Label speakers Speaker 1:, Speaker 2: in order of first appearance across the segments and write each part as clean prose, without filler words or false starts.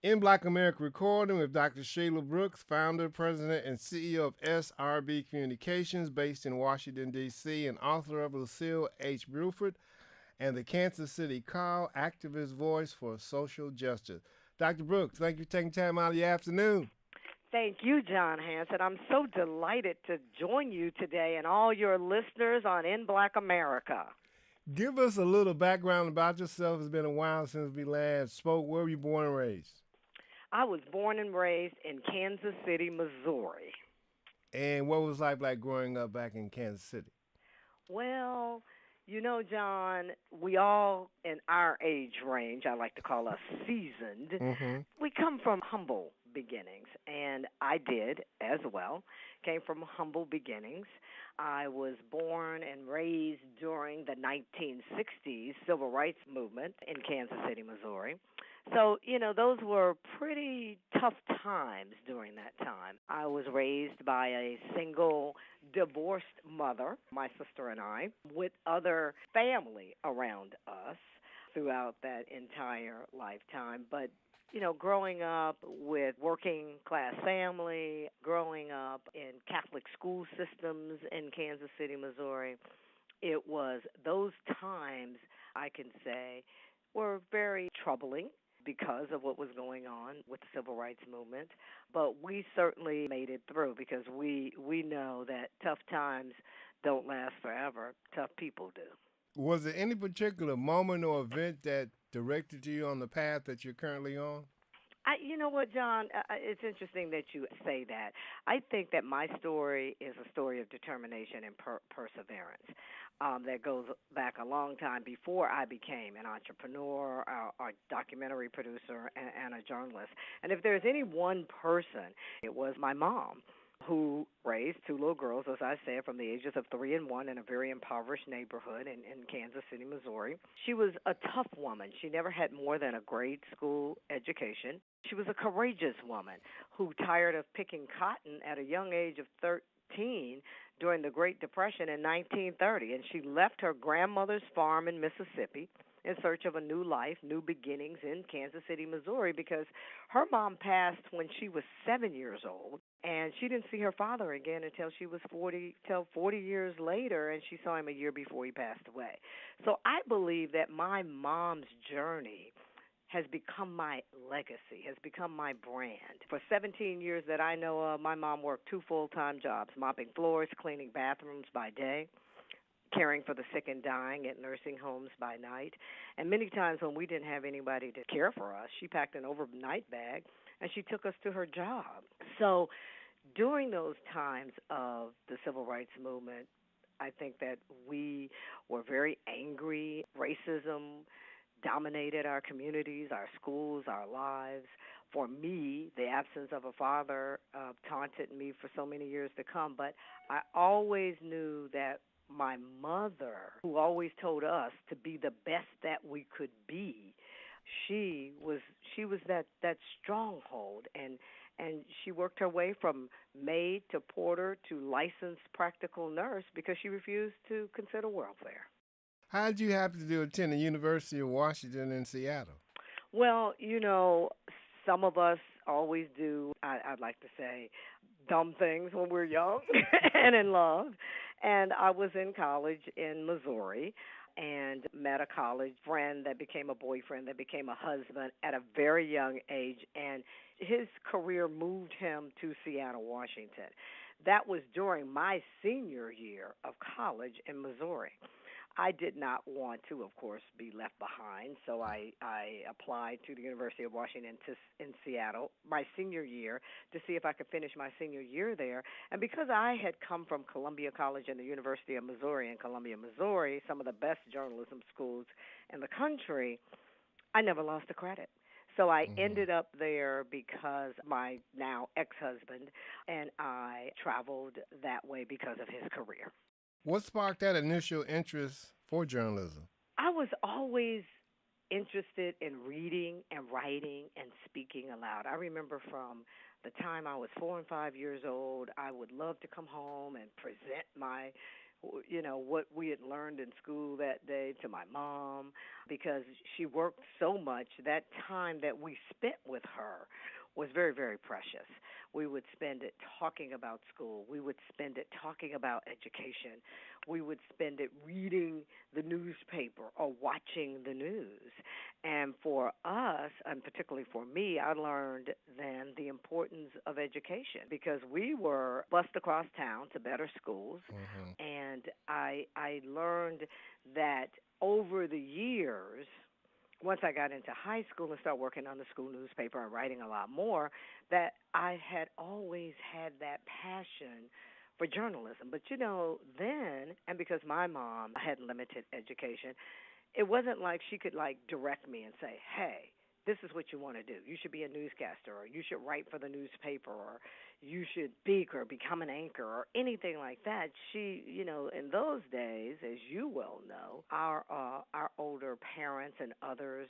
Speaker 1: In Black America Recording with Dr. Sheila Brooks, founder, president, and CEO of SRB Communications based in Washington, D.C., and author of Lucile H. Bluford and the Kansas City Call, activist voice for social justice. Dr. Brooks, thank you for taking time out of your afternoon.
Speaker 2: Thank you, John Hanson. I'm so delighted to join you today and all your listeners on In Black America.
Speaker 1: Give us a little background about yourself. It's been a while since we last spoke. Where were you born and raised?
Speaker 2: I was born and raised in Kansas City, Missouri.
Speaker 1: And what was life like growing up back in Kansas City?
Speaker 2: Well, you know, John, we all in our age range, I like to call us seasoned, we come from humble beginnings, and I did as well, came from humble beginnings. I was born and raised during the 1960s civil rights movement in Kansas City, Missouri. So, you know, those were pretty tough times during that time. I was raised by a single divorced mother, my sister and I, with other family around us throughout that entire lifetime. But, you know, growing up with working class family, growing up in Catholic school systems in Kansas City, Missouri, it was those times, I can say, were very troubling because of what was going on with the civil rights movement. But we certainly made it through because we know that tough times don't last forever. Tough people do.
Speaker 1: Was there any particular moment or event that directed you on the path that you're currently on?
Speaker 2: You know what, John? It's interesting that you say that. I think that my story is a story of determination and perseverance that goes back a long time before I became an entrepreneur, a documentary producer, and a journalist. And if there's any one person, it was my mom, who raised two little girls, as I said, from the ages of 3 and 1 in a very impoverished neighborhood in Kansas City, Missouri. She was a tough woman. She never had more than a grade school education. She was a courageous woman who, tired of picking cotton at a young age of 13 during the Great Depression in 1930, and she left her grandmother's farm in Mississippi in search of a new life, new beginnings in Kansas City, Missouri, because her mom passed when she was 7 years old, and she didn't see her father again until she was 40 years later, and she saw him a year before he passed away. So I believe that my mom's journey has become my legacy, has become my brand. For 17 years that I know of, my mom worked 2 full-time jobs, mopping floors, cleaning bathrooms by day, caring for the sick and dying at nursing homes by night. And many times when we didn't have anybody to care for us, she packed an overnight bag and she took us to her job. So during those times of the civil rights movement, I think that we were very angry. Racism dominated our communities, our schools, our lives. For me, the absence of a father taunted me for so many years to come, but I always knew that my mother, who always told us to be the best that we could be, she was that stronghold, and she worked her way from maid to porter to licensed practical nurse because she refused to consider welfare.
Speaker 1: How did you happen to attend the University of Washington in Seattle?
Speaker 2: Well, you know, some of us always do, I'd like to say, dumb things when we're young and in love. And I was in college in Missouri and met a college friend that became a boyfriend, that became a husband at a very young age. And his career moved him to Seattle, Washington. That was during my senior year of college in Missouri. I did not want to, of course, be left behind, so I applied to the University of Washington in Seattle my senior year to see if I could finish my senior year there. And because I had come from Columbia College and the University of Missouri in Columbia, Missouri, some of the best journalism schools in the country, I never lost a credit. So I ended up there because my now ex-husband and I traveled that way because of his career.
Speaker 1: What sparked that initial interest for journalism?
Speaker 2: I was always interested in reading and writing and speaking aloud. I remember from the time I was 4 and 5 years old, I would love to come home and present my, what we had learned in school that day to my mom because she worked so much. That time that we spent with her was very, very precious. We would spend it talking about school. We would spend it talking about education. We would spend it reading the newspaper or watching the news. And for us, and particularly for me, I learned then the importance of education because we were bused across town to better schools. And I learned that over the years, once I got into high school and started working on the school newspaper and writing a lot more, that I had always had that passion for journalism. But, then, and because my mom had limited education, it wasn't like she could, direct me and say, hey, this is what you want to do. You should be a newscaster, or you should write for the newspaper, or you should speak or become an anchor or anything like that. She, in those days, as you well know, our older parents and others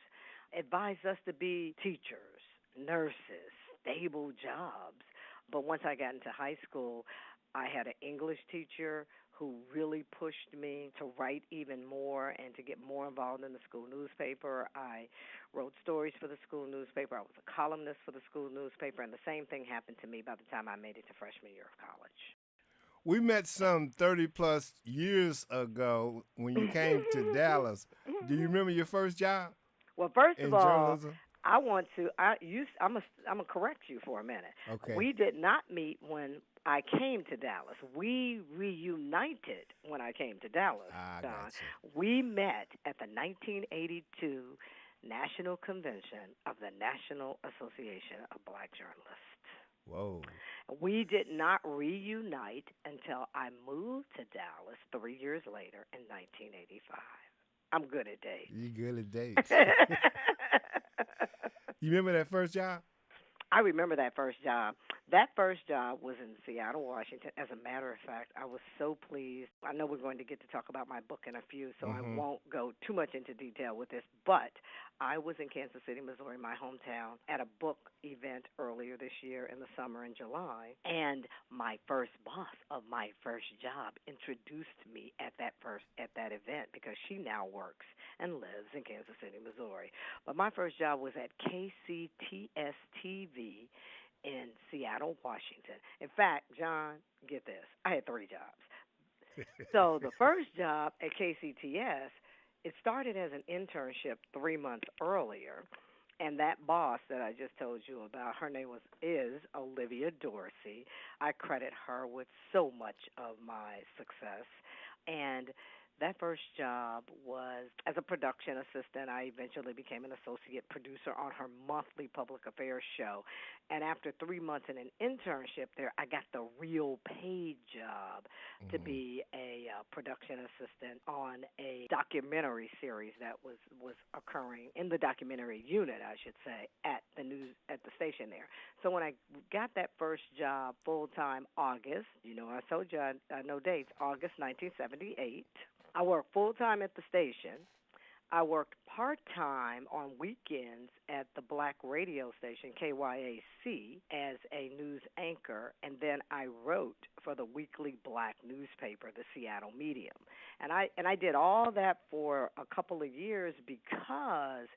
Speaker 2: advised us to be teachers, nurses, stable jobs. But once I got into high school, I had an English teacher who really pushed me to write even more and to get more involved in the school newspaper. I wrote stories for the school newspaper. I was a columnist for the school newspaper, and the same thing happened to me by the time I made it to freshman year of college.
Speaker 1: We met some 30-plus years ago when you came to Dallas. Do you remember your first job?
Speaker 2: Well, first of all,
Speaker 1: journalism?
Speaker 2: I'm gonna correct you for a minute.
Speaker 1: Okay.
Speaker 2: We did not meet when I came to Dallas. We reunited when I came to Dallas.
Speaker 1: Gotcha.
Speaker 2: We met at the 1982 National Convention of the National Association of Black Journalists.
Speaker 1: Whoa.
Speaker 2: We did not reunite until I moved to Dallas 3 years later in 1985. I'm good at dates.
Speaker 1: You good at dates. You remember that first job?
Speaker 2: I remember that first job. That first job was in Seattle, Washington. As a matter of fact, I was so pleased. I know we're going to get to talk about my book in a few, so I won't go too much into detail with this. But I was in Kansas City, Missouri, my hometown, at a book event earlier this year in the summer in July. And my first boss of my first job introduced me at that event because she now works and lives in Kansas City, Missouri. But my first job was at KCTS-TV in Seattle, Washington. In fact, John, get this, I had 3 jobs. So the first job at KCTS, it started as an internship 3 months earlier, and that boss that I just told you about, her name is Olivia Dorsey. I credit her with so much of my success, and that first job was as a production assistant. I eventually became an associate producer on her monthly public affairs show. And after 3 months in an internship there, I got the real paid job to be a production assistant on a documentary series that was occurring in the documentary unit, I should say, at the station there. So when I got that first job full-time August, I told you I know dates, August 1978. I worked full-time at the station. I worked part-time on weekends at the black radio station, KYAC, as a news anchor, and then I wrote for the weekly black newspaper, the Seattle Medium. And I did all that for a couple of years because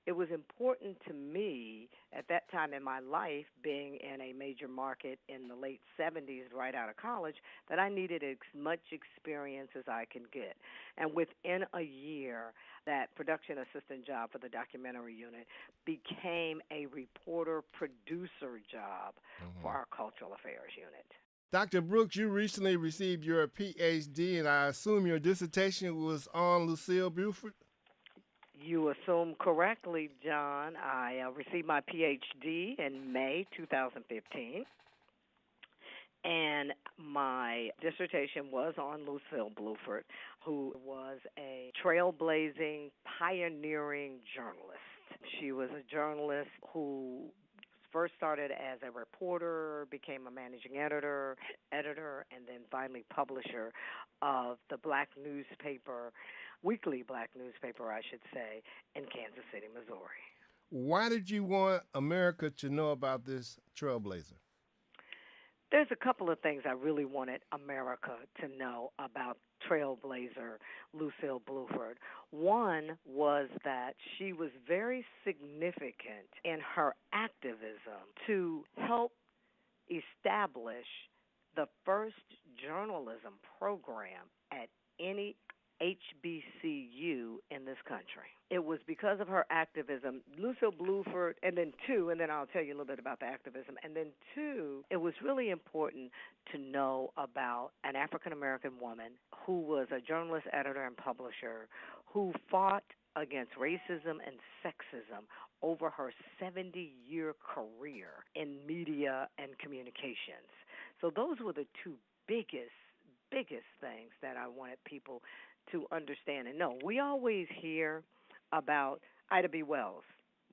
Speaker 2: it was important to me at that time in my life, being in a major market in the late 70s right out of college, that I needed as much experience as I could get. And within a year, that production assistant job for the documentary unit became a reporter-producer job for our cultural affairs unit.
Speaker 1: Dr. Brooks, you recently received your Ph.D., and I assume your dissertation was on Lucile Bruford?
Speaker 2: You assume correctly, John. I received my Ph.D. in May 2015, and my dissertation was on Lucile Bluford, who was a trailblazing, pioneering journalist. She was a journalist who first started as a reporter, became a managing editor, and then finally publisher of the black newspaper, weekly black newspaper, I should say, in Kansas City, Missouri.
Speaker 1: Why did you want America to know about this trailblazer?
Speaker 2: There's a couple of things I really wanted America to know about trailblazer Lucille Bluford. One was that she was very significant in her activism to help establish the first journalism program at any HBCU in this country. It was because of her activism. Lucille Bluford, and then I'll tell you a little bit about the activism, and then two, it was really important to know about an African-American woman who was a journalist, editor, and publisher who fought against racism and sexism over her 70-year career in media and communications. So those were the two biggest things that I wanted people to understand and know. We always hear about Ida B. Wells.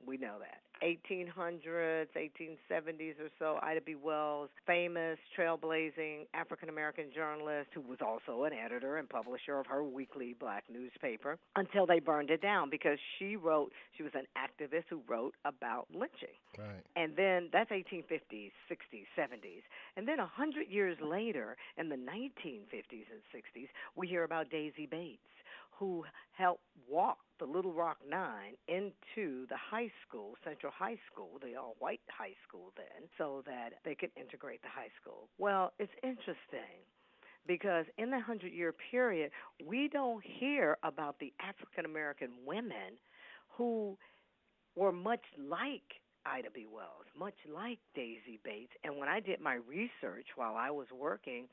Speaker 2: We know that. 1800s, 1870s or so, Ida B. Wells, famous, trailblazing African-American journalist who was also an editor and publisher of her weekly black newspaper until they burned it down because she was an activist who wrote about lynching.
Speaker 1: Right.
Speaker 2: And then that's 1850s, 60s, 70s. And then 100 years later, in the 1950s and 60s, we hear about Daisy Bates, who helped walk the Little Rock Nine into the high school, Central High School, the all-white high school then, so that they could integrate the high school. Well, it's interesting because in the 100-year period, we don't hear about the African-American women who were much like Ida B. Wells, much like Daisy Bates. And when I did my research while I was working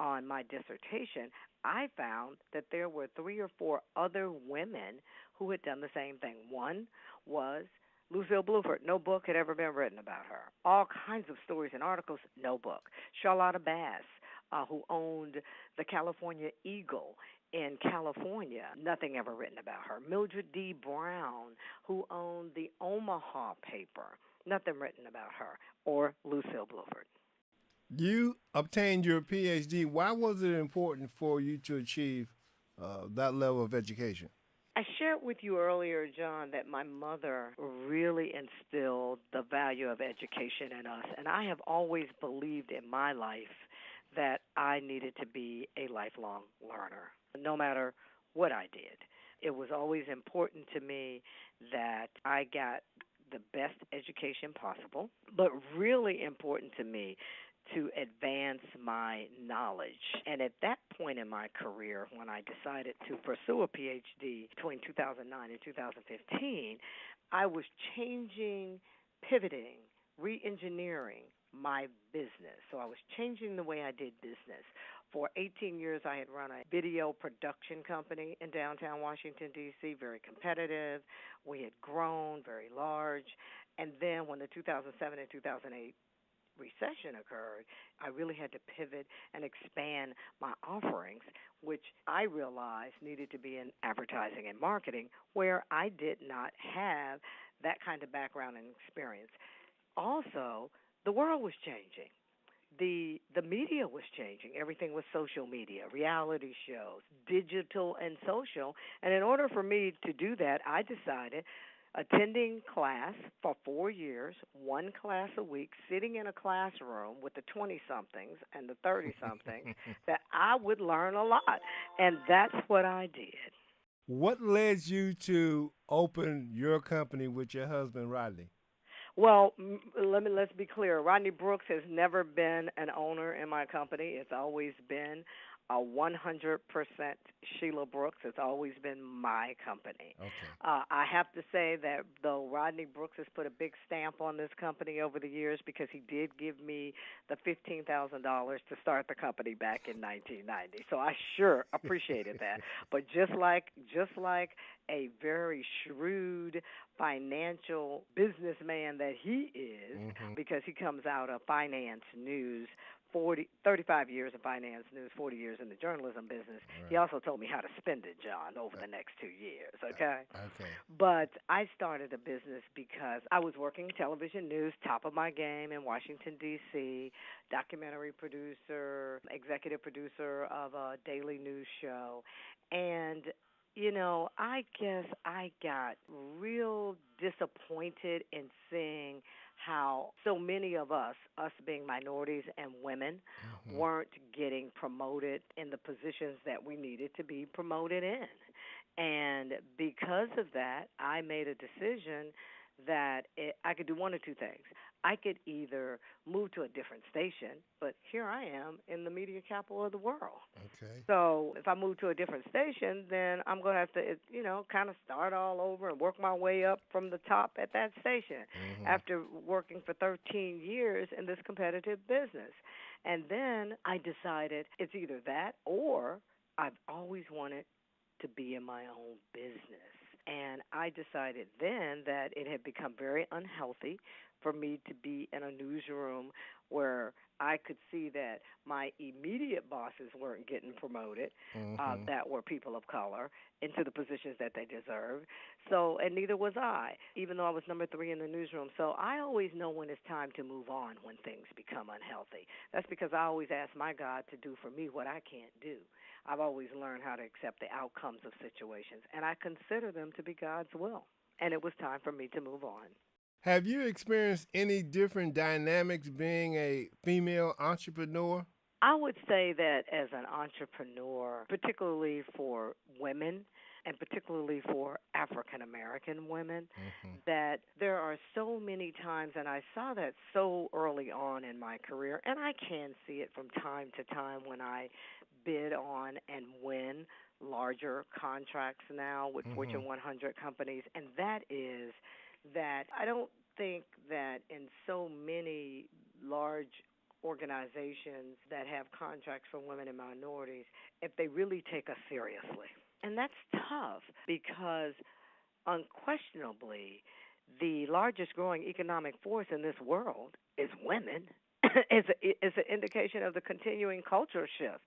Speaker 2: on my dissertation, I found that there were 3 or 4 other women who had done the same thing. One was Lucille Bluford. No book had ever been written about her. All kinds of stories and articles, no book. Charlotta Bass, who owned the California Eagle in California, nothing ever written about her. Mildred D. Brown, who owned the Omaha paper, nothing written about her, or Lucille Bluford.
Speaker 1: You obtained your PhD. Why was it important for you to achieve that level of education?
Speaker 2: I shared with you earlier, John, that my mother really instilled the value of education in us, and I have always believed in my life that I needed to be a lifelong learner, no matter what I did. It was always important to me that I got the best education possible, but really important to me to advance my knowledge. And at that point in my career, when I decided to pursue a PhD between 2009 and 2015, I was pivoting, re-engineering my business. So I was changing the way I did business. For 18 years, I had run a video production company in downtown Washington, D.C., very competitive. We had grown very large. And then when the 2007 and 2008 recession occurred, I really had to pivot and expand my offerings, which I realized needed to be in advertising and marketing, where I did not have that kind of background and experience. Also, the world was changing. The media was changing. Everything was social media, reality shows, digital and social. And in order for me to do that, I decided attending class for 4 years, one class a week, sitting in a classroom with the 20-somethings and the 30-somethings, that I would learn a lot. And that's what I did.
Speaker 1: What led you to open your company with your husband, Rodney?
Speaker 2: Well, let's be clear. Rodney Brooks has never been an owner in my company. It's always been a 100% Sheila Brooks. It's always been my company.
Speaker 1: Okay.
Speaker 2: I have to say that though Rodney Brooks has put a big stamp on this company over the years because he did give me the $15,000 to start the company back in 1990. So I sure appreciated that. But just like a very shrewd financial businessman that he is, because he comes out of finance news, 35 years in finance news, 40 years in the journalism business. Right. He also told me how to spend it, John, over the next 2 years, okay?
Speaker 1: Okay.
Speaker 2: But I started a business because I was working television news, top of my game in Washington, D.C., documentary producer, executive producer of a daily news show. And you know, I guess I got real disappointed in seeing how so many of us being minorities and women, weren't getting promoted in the positions that we needed to be promoted in. And because of that, I made a decision that I could do one or two things. I could either move to a different station, but here I am in the media capital of the world.
Speaker 1: Okay.
Speaker 2: So if I move to a different station, then I'm going to have to, kind of start all over and work my way up from the top at that station after working for 13 years in this competitive business. And then I decided it's either that or I've always wanted to be in my own business. And I decided then that it had become very unhealthy for me to be in a newsroom where I could see that my immediate bosses weren't getting promoted, that were people of color, into the positions that they deserved. So, and neither was I, even though I was number 3 in the newsroom. So I always know when it's time to move on when things become unhealthy. That's because I always ask my God to do for me what I can't do. I've always learned how to accept the outcomes of situations, and I consider them to be God's will. And it was time for me to move on.
Speaker 1: Have you experienced any different dynamics being a female entrepreneur?
Speaker 2: I would say that as an entrepreneur, particularly for women, and particularly for African American women, that there are so many times, and I saw that so early on in my career, and I can see it from time to time when I bid on and win larger contracts now with Fortune 100 companies, and that is that I don't think that in so many large organizations that have contracts for women and minorities, if they really take us seriously. And that's tough because unquestionably the largest growing economic force in this world is women. It's an indication of the continuing culture shift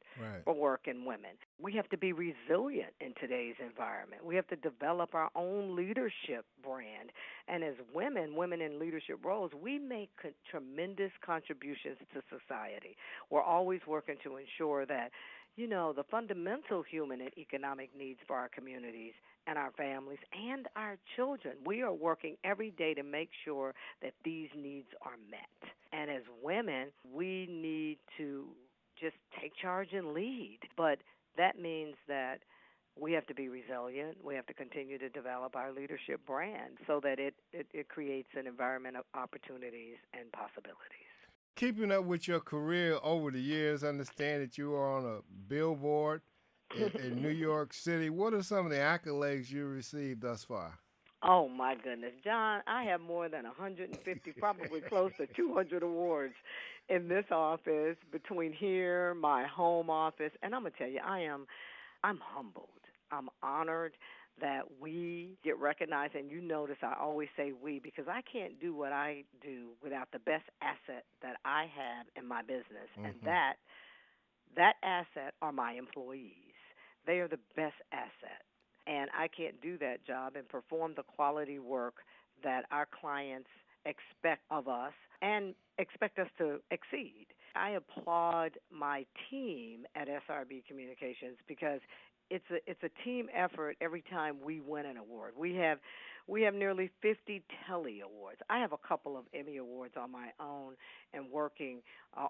Speaker 2: for work and women. We have to be resilient in today's environment. We have to develop our own leadership brand. And as women in leadership roles, we make tremendous contributions to society. We're always working to ensure that, the fundamental human and economic needs for our communities and our families and our children, we are working every day to make sure that these needs are met. And as women, we need to just take charge and lead. But that means that we have to be resilient. We have to continue to develop our leadership brand so that it creates an environment of opportunities and possibilities.
Speaker 1: Keeping up with your career over the years, I understand that you are on a billboard in New York City. What are some of the accolades you received thus far?
Speaker 2: Oh, my goodness. John, I have more than 150, probably close to 200 awards in this office between here, my home office. And I'm going to tell you, I'm humbled. I'm honored that we get recognized. And you notice I always say we because I can't do what I do without the best asset that I have in my business. And that asset are my employees. They are the best asset. And I can't do that job and perform the quality work that our clients expect of us and expect us to exceed. I applaud my team at SRB Communications because it's a team effort every time we win an award. We have nearly 50 Telly Awards. I have a couple of Emmy Awards on my own and working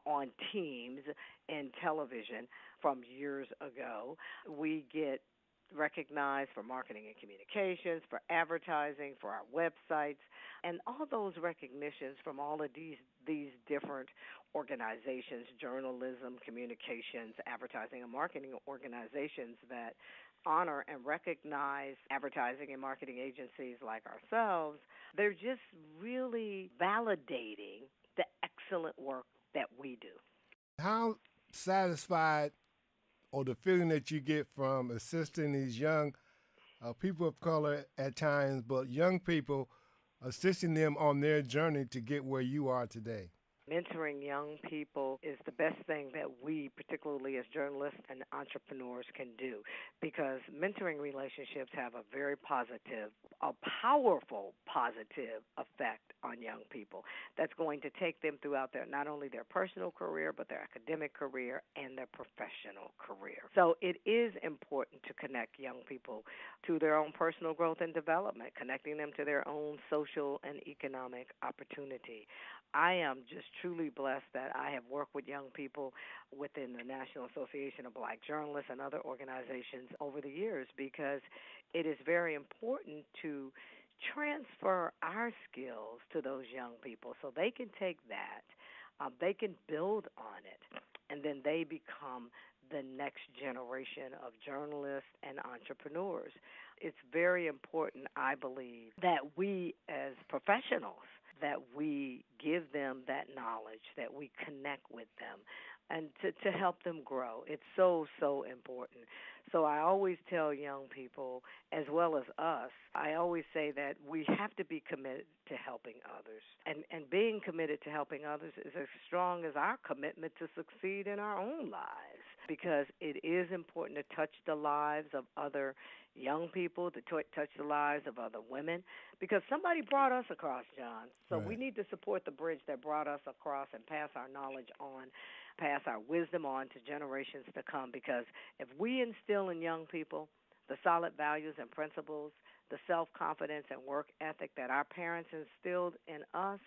Speaker 2: on teams in television from years ago. We get recognized for marketing and communications, for advertising, for our websites, and all those recognitions from all of these different organizations, journalism, communications, advertising, and marketing organizations that honor and recognize advertising and marketing agencies like ourselves. They're just really validating the excellent work that we do.
Speaker 1: How satisfied or the feeling that you get from assisting these young people of color at times, but young people, assisting them on their journey to get where you are today?
Speaker 2: mentoring young people is the best thing that we, particularly as journalists and entrepreneurs, can do, because mentoring relationships have a very positive, a powerful positive effect on young people that's going to take them throughout their, not only their personal career, but their academic career and their professional career. So it is important to connect young people to their own personal growth and development, connecting them to their own social and economic opportunity. I am just truly blessed that I have worked with young people within the National Association of Black Journalists and other organizations over the years, because it is very important to transfer our skills to those young people so they can take that, they can build on it, and then they become the next generation of journalists and entrepreneurs. It's very important, I believe, that we as professionals, that we give them that knowledge, that we connect with them, and to help them grow. It's so, so important. So I always tell young people, as well as us, I always say that we have to be committed to helping others. And being committed to helping others is as strong as our commitment to succeed in our own lives, because it is important to touch the lives of other young people, to touch the lives of other women, because somebody brought us across, John. So
Speaker 1: Right.
Speaker 2: we need to support the bridge that brought us across and pass our knowledge on, pass our wisdom on to generations to come, because if we instill in young people the solid values and principles, the self-confidence and work ethic that our parents instilled in us,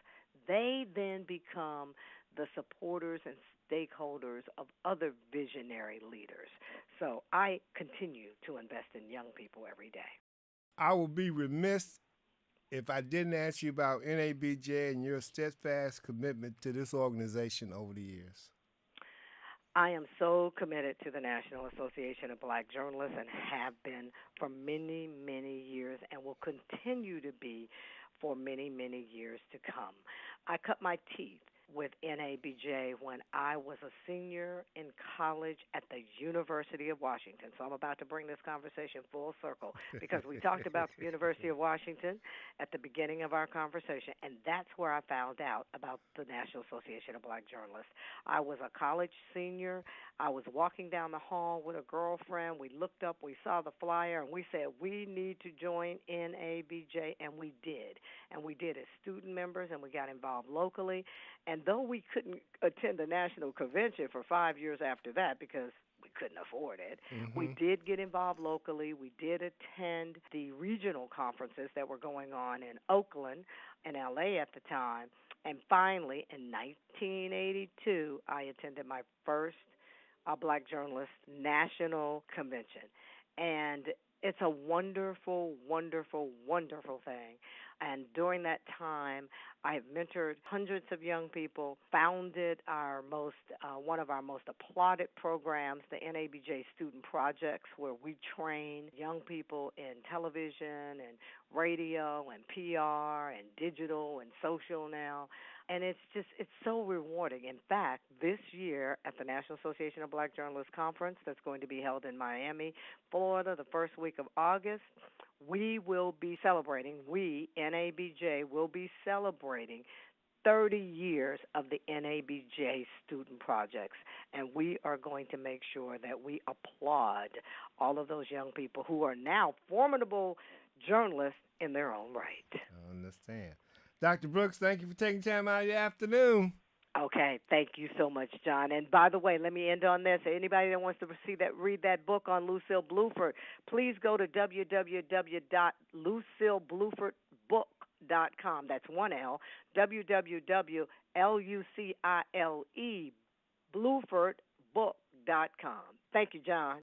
Speaker 2: they then become the supporters and stakeholders of other visionary leaders. So I continue to invest in young people every day.
Speaker 1: I will be remiss if I didn't ask you about NABJ and your steadfast commitment to this organization over the years.
Speaker 2: I am so committed to the National Association of Black Journalists and have been for many, many years and will continue to be for many, many years to come. I cut my teeth with NABJ when I was a senior in college at the University of Washington. So I'm about to bring this conversation full circle, because we talked about the University of Washington at the beginning of our conversation, and that's where I found out about the National Association of Black Journalists. I was a college senior. I was walking down the hall with a girlfriend. We looked up, we saw the flyer, and we said, we need to join NABJ, and we did. And we did as student members, and we got involved locally. And though we couldn't attend the national convention for 5 years after that because we couldn't afford it, we did get involved locally. We did attend the regional conferences that were going on in Oakland and L.A. at the time. And finally, in 1982, I attended my first Black Journalist National Convention. And it's a wonderful, wonderful, wonderful thing. And during that time, I have mentored hundreds of young people, founded one of our most applauded programs, the NABJ Student Projects, where we train young people in television and radio and PR and digital and social now. And it's so rewarding. In fact, this year at the National Association of Black Journalists Conference that's going to be held in Miami, Florida, the first week of August, we will be celebrating, NABJ, will be celebrating 30 years of the NABJ student projects. And we are going to make sure that we applaud all of those young people who are now formidable journalists in their own right.
Speaker 1: I understand. Dr. Brooks, thank you for taking time out of your afternoon.
Speaker 2: Okay, thank you so much, John. And by the way, let me end on this. Anybody that wants to read that book on Lucile Bluford, please go to www.lucilebluefordbook.com. That's one L. www.lucilebluefordbook.com. Thank you, John.